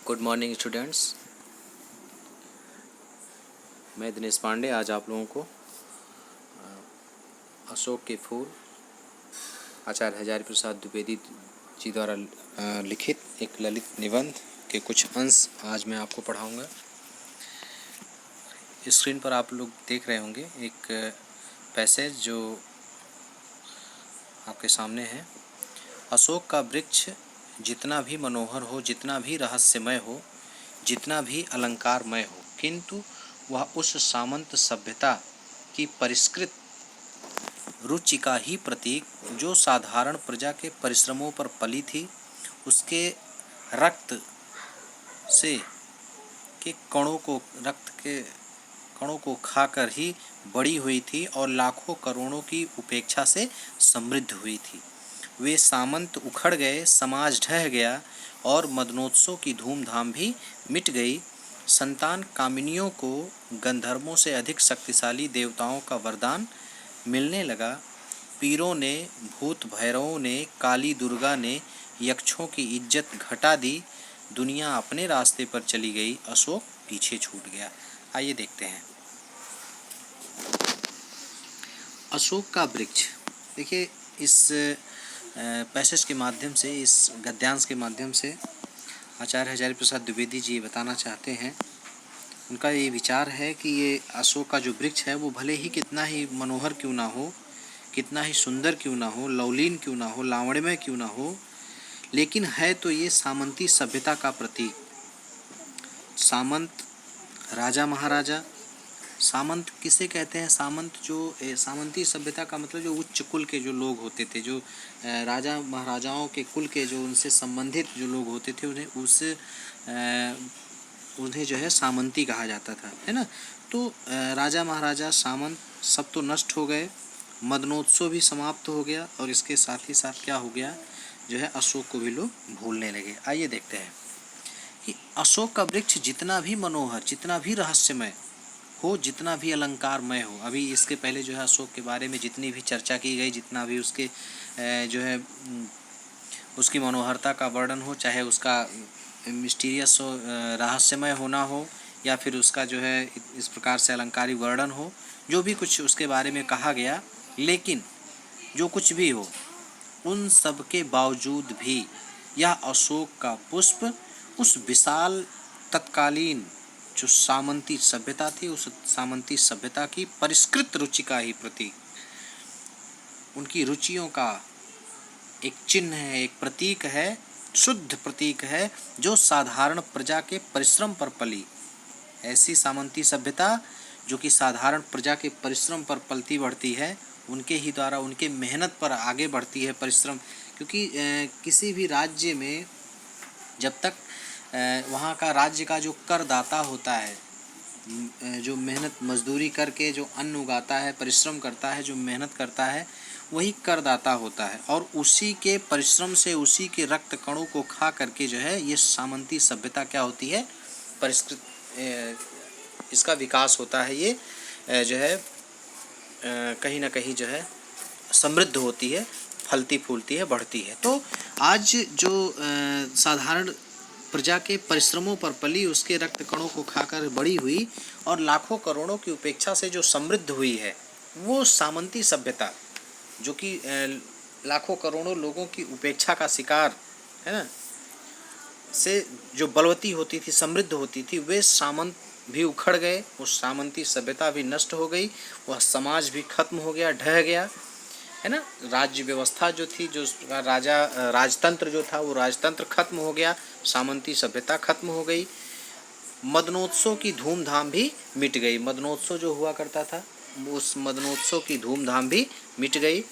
Good morning students. मैं दिनेश पांडे आज आप लोगों को अशोक के फूल आचार्य हजारी प्रसाद द्विवेदी जी द्वारा लिखित एक ललित निबंध के कुछ अंश आज मैं आपको पढ़ाऊंगा। स्क्रीन पर आप लोग देख रहे होंगे एक पैसेज जो आपके सामने है। अशोक का वृक्ष जितना भी मनोहर हो, जितना भी रहस्यमय हो, जितना भी अलंकारमय हो, किंतु वह उस सामंत सभ्यता की परिष्कृत रुचि का ही प्रतीक जो साधारण प्रजा के परिश्रमों पर पली थी, उसके रक्त से के कणों को खाकर ही बड़ी हुई थी और लाखों करोड़ों की उपेक्षा से समृद्ध हुई थी। वे सामंत उखड़ गए, समाज ढह गया और मदनोत्सव की धूमधाम भी मिट गई। संतान कामिनियों को गंधर्वों से अधिक शक्तिशाली देवताओं का वरदान मिलने लगा। पीरों ने, भूत भैरवों ने, काली दुर्गा ने यक्षों की इज्जत घटा दी। दुनिया अपने रास्ते पर चली गई, अशोक पीछे छूट गया। आइए देखते हैं अशोक का वृक्ष। देखिए, इस पैसेज के माध्यम से, इस गद्यांश के माध्यम से आचार्य हजारी प्रसाद द्विवेदी जी बताना चाहते हैं। उनका ये विचार है कि ये अशोक का जो वृक्ष है वो भले ही कितना ही मनोहर क्यों ना हो, कितना ही सुंदर क्यों ना हो, लवलीन क्यों ना हो, लावण्यमय क्यों ना हो, लेकिन है तो ये सामंती सभ्यता का प्रतीक। सामंत, राजा महाराजा। सामंत किसे कहते हैं? सामंत जो सामंती सभ्यता का मतलब जो उच्च कुल के जो लोग होते थे, जो राजा महाराजाओं के कुल के जो उनसे संबंधित जो लोग होते थे, उन्हें जो है सामंती कहा जाता था, है ना। तो राजा महाराजा सामंत सब तो नष्ट हो गए, मदनोत्सव भी समाप्त हो गया और इसके साथ ही साथ क्या हो गया, जो है अशोक को भी लोग भूलने लगे। आइए देखते हैं कि अशोक का वृक्ष जितना भी मनोहर, जितना भी रहस्यमय हो, जितना भी अलंकारमय हो। अभी इसके पहले जो है अशोक के बारे में जितनी भी चर्चा की गई, जितना भी उसके जो है उसकी मनोहरता का वर्णन हो, चाहे उसका मिस्टीरियस हो, रहस्यमय होना हो, या फिर उसका जो है इस प्रकार से अलंकारी वर्णन हो, जो भी कुछ उसके बारे में कहा गया, लेकिन जो कुछ भी हो, उन सब के बावजूद भी यह अशोक का पुष्प उस विशाल तत्कालीन जो सामंती सभ्यता थी, उस सामंती सभ्यता की परिष्कृत रुचि का ही प्रतीक, उनकी रुचियों का एक चिन्ह है, एक प्रतीक है, शुद्ध प्रतीक है, जो साधारण प्रजा के परिश्रम पर पली। ऐसी सामंती सभ्यता जो कि साधारण प्रजा के परिश्रम पर पलती बढ़ती है, उनके ही द्वारा, उनके मेहनत पर आगे बढ़ती है परिश्रम। क्योंकि किसी भी राज्य में जब तक वहाँ का राज्य का जो करदाता होता है, जो मेहनत मजदूरी करके जो अन्न उगाता है, परिश्रम करता है, जो मेहनत करता है, वही करदाता होता है। और उसी के परिश्रम से, उसी के रक्त कणों को खा करके जो है ये सामंती सभ्यता क्या होती है, परिष्कृत, इसका विकास होता है। ये जो है कहीं ना कहीं जो है समृद्ध होती है, फलती फूलती है, बढ़ती है। तो आज जो साधारण प्रजा के परिश्रमों पर पली, उसके रक्त कणों को खाकर बड़ी हुई और लाखों करोड़ों की उपेक्षा से जो समृद्ध हुई है, वो सामंती सभ्यता जो कि लाखों करोड़ों लोगों की उपेक्षा का शिकार, है ना, से जो बलवती होती थी, समृद्ध होती थी, वे सामंत भी उखड़ गए, उस सामंती सभ्यता भी नष्ट हो गई, वह समाज भी खत्म हो गया, ढह गया, है ना। राज्य व्यवस्था जो थी, जो राजतंत्र जो था, वो राजतंत्र खत्म हो गया, सामंती सभ्यता खत्म हो गई। मदनोत्सव की धूमधाम भी मिट गई। मदनोत्सव जो हुआ करता था, उस मदनोत्सव की धूमधाम भी मिट गई।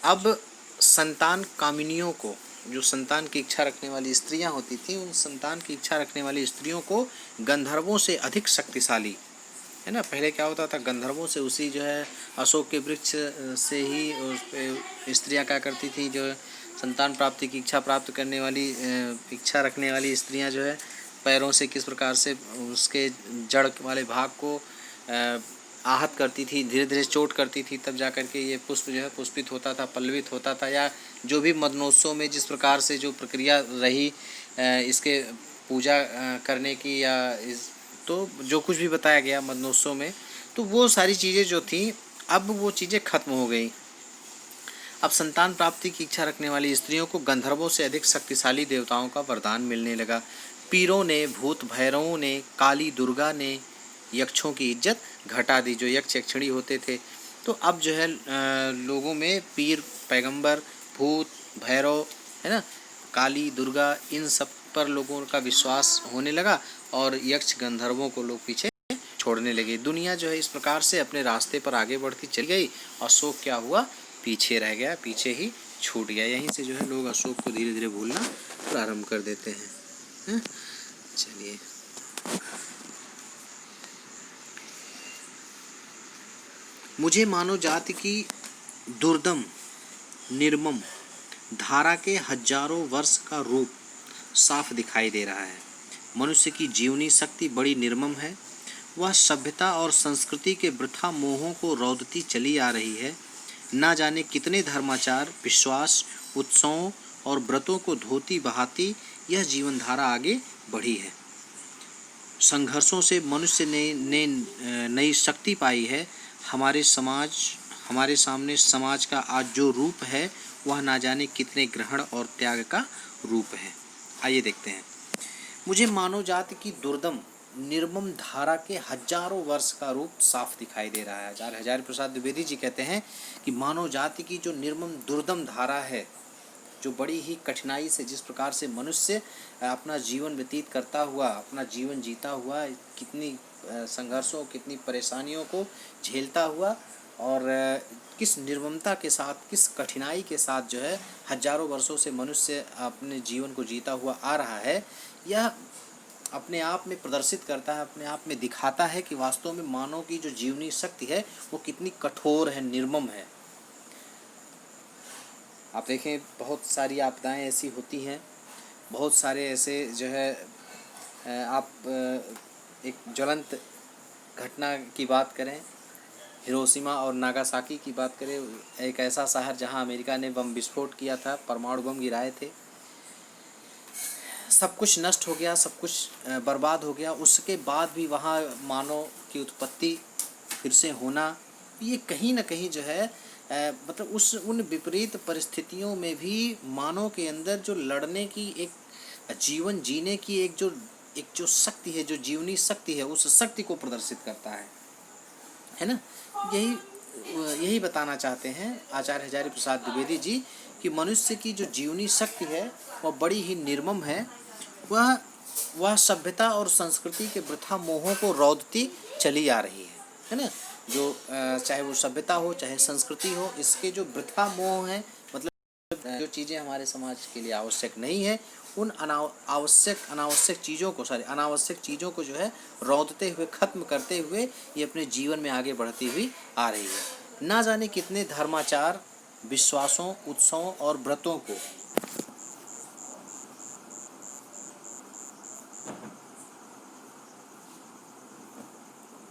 अब संतान कामिनियों को, जो संतान की इच्छा रखने वाली स्त्रियां होती थी, उन संतान की इच्छा रखने वाली स्त्रियों को गंधर्वों से अधिक शक्तिशाली, है ना। पहले क्या होता था, गंधर्वों से, उसी जो है अशोक के वृक्ष से ही स्त्रियां क्या करती थी, जो संतान प्राप्ति की इच्छा प्राप्त करने वाली, इच्छा रखने वाली स्त्रियां जो है पैरों से किस प्रकार से उसके जड़ वाले भाग को आहत करती थी, धीरे धीरे चोट करती थी, तब जा कर के ये पुष्प जो है पुष्पित होता था, पल्लवित होता था। या जो भी मदनोत्सव में जिस प्रकार से जो प्रक्रिया रही, इसके पूजा करने की या इस, तो जो कुछ भी बताया गया मदनोत्सव में, तो वो सारी चीज़ें जो थी अब वो चीज़ें खत्म हो गई। अब संतान प्राप्ति की इच्छा रखने वाली स्त्रियों को गंधर्वों से अधिक शक्तिशाली देवताओं का वरदान मिलने लगा। पीरों ने, भूत भैरवों ने, काली दुर्गा ने यक्षों की इज्जत घटा दी, जो यक्ष यक्षिणी होते थे। तो अब जो है लोगों में पीर, पैगंबर, भूत, भैरव, है ना, काली दुर्गा, इन सब पर लोगों का विश्वास होने लगा और यक्ष गंधर्वों को लोग पीछे छोड़ने लगे। दुनिया जो है इस प्रकार से अपने रास्ते पर आगे बढ़ती चली गई और अशोक क्या हुआ, पीछे रह गया, पीछे ही छूट गया। यहीं से जो है लोग अशोक को धीरे धीरे भूलना प्रारंभ कर देते हैं। चलिए, मुझे मानव जाति की दुर्दम निर्मम धारा के हजारों वर्ष का रूप साफ दिखाई दे रहा है। मनुष्य की जीवनी शक्ति बड़ी निर्मम है। वह सभ्यता और संस्कृति के वृथा मोहों को रौंदती चली आ रही है। ना जाने कितने धर्माचार, विश्वास, उत्सवों और व्रतों को धोती बहाती यह जीवन धारा आगे बढ़ी है। संघर्षों से मनुष्य ने नई शक्ति पाई है। हमारे सामने समाज का आज जो रूप है वह ना जाने कितने ग्रहण और त्याग का रूप है। आइए देखते हैं। मुझे मानव जाति की दुर्दम निर्मम धारा के हजारों वर्ष का रूप साफ दिखाई दे रहा है। आचार्य हजारी प्रसाद द्विवेदी जी कहते हैं कि मानव जाति की जो निर्मम दुर्दम धारा है, जो बड़ी ही कठिनाई से जिस प्रकार से मनुष्य अपना जीवन व्यतीत करता हुआ, अपना जीवन जीता हुआ, कितनी संघर्षों, कितनी परेशानियों को झेलता हुआ और किस निर्ममता के साथ, किस कठिनाई के साथ जो है हजारों वर्षों से मनुष्य अपने जीवन को जीता हुआ आ रहा है, यह अपने आप में प्रदर्शित करता है, अपने आप में दिखाता है कि वास्तव में मानव की जो जीवनी शक्ति है वो कितनी कठोर है, निर्मम है। आप देखें, बहुत सारी आपदाएं ऐसी होती हैं, बहुत सारे ऐसे जो है आप एक ज्वलंत घटना की बात करें, हिरोशिमा और नागासाकी की बात करें, एक ऐसा शहर जहां अमेरिका ने बम विस्फोट किया था, परमाणु बम गिराए थे, सब कुछ नष्ट हो गया, सब कुछ बर्बाद हो गया। उसके बाद भी वहाँ मानव की उत्पत्ति फिर से होना, ये कहीं ना कहीं जो है मतलब उन विपरीत परिस्थितियों में भी मानव के अंदर जो लड़ने की, एक जीवन जीने की एक जो शक्ति है, जो जीवनी शक्ति है, उस शक्ति को प्रदर्शित करता है ना। यही बताना चाहते हैं आचार्य हजारी प्रसाद द्विवेदी जी कि मनुष्य की जो जीवनी शक्ति है वह बड़ी ही निर्मम है। वह सभ्यता और संस्कृति के वृथा मोहों को रौंदती चली आ रही है ना। जो चाहे वो सभ्यता हो, चाहे संस्कृति हो, इसके जो वृथा मोह हैं, मतलब जो चीज़ें हमारे समाज के लिए आवश्यक नहीं है, उन अनावश्यक चीज़ों को जो है रौंदते हुए, खत्म करते हुए ये अपने जीवन में आगे बढ़ती हुई आ रही है। ना जाने कितने धर्माचार, विश्वासों, उत्सवों और व्रतों को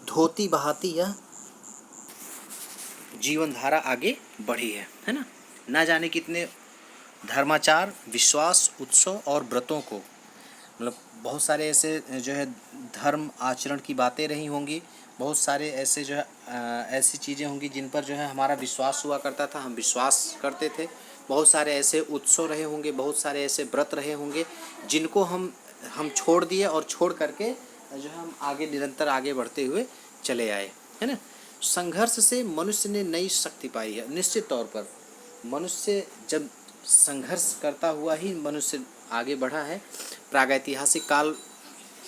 धोती बहाती यह जीवन धारा आगे बढ़ी है ना। ना जाने कितने धर्माचार, विश्वास, उत्सव और व्रतों को, मतलब बहुत सारे ऐसे जो है धर्म आचरण की बातें रही होंगी, बहुत सारे ऐसे जो है ऐसी चीज़ें होंगी जिन पर जो है हमारा विश्वास हुआ करता था, हम विश्वास करते थे। बहुत सारे ऐसे उत्सव रहे होंगे, बहुत सारे ऐसे व्रत रहे होंगे जिनको हम छोड़ दिए और छोड़ करके जो है हम निरंतर आगे बढ़ते हुए चले आए, है ना। संघर्ष से मनुष्य ने नई शक्ति पाई है। निश्चित तौर पर मनुष्य जब संघर्ष करता हुआ ही मनुष्य आगे बढ़ा है। प्रागैतिहासिक काल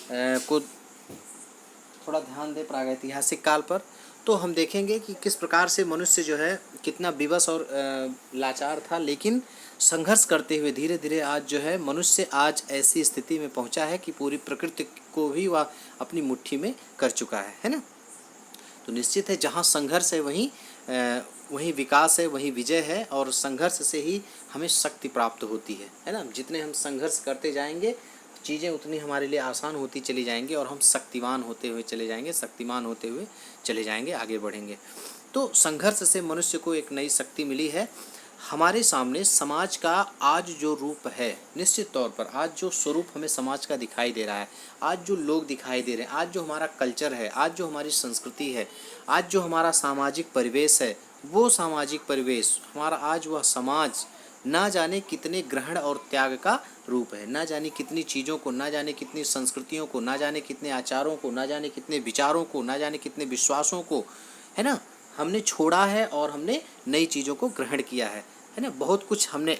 को थोड़ा ध्यान दें, प्रागैतिहासिक काल पर, तो हम देखेंगे कि किस प्रकार से मनुष्य जो है कितना विवश और लाचार था, लेकिन संघर्ष करते हुए धीरे धीरे आज जो है मनुष्य आज ऐसी स्थिति में पहुंचा है कि पूरी प्रकृति को भी वह अपनी मुट्ठी में कर चुका है ना। तो निश्चित है जहाँ संघर्ष है वहीं विकास है, वहीं विजय है, और संघर्ष से ही हमें शक्ति प्राप्त होती है ना। जितने हम संघर्ष करते जाएंगे चीज़ें उतनी हमारे लिए आसान होती चली जाएंगी और हम शक्तिवान होते हुए चले जाएंगे, शक्तिमान होते हुए चले जाएंगे, आगे बढ़ेंगे। तो संघर्ष से मनुष्य को एक नई शक्ति मिली है। हमारे सामने समाज का आज जो रूप है, निश्चित तौर पर आज जो स्वरूप हमें समाज का दिखाई दे रहा है, आज जो लोग दिखाई दे रहे हैं, आज जो हमारा कल्चर है, आज जो हमारी संस्कृति है, आज जो हमारा सामाजिक परिवेश है, वो सामाजिक परिवेश हमारा आज वह समाज ना जाने कितने ग्रहण और त्याग का रूप है। ना जाने कितनी चीज़ों को, ना जाने कितनी संस्कृतियों को, ना जाने कितने आचारों को, ना जाने कितने विचारों को, ना जाने कितने विश्वासों को, है ना, हमने छोड़ा है और हमने नई चीज़ों को ग्रहण किया है ना। बहुत कुछ हमने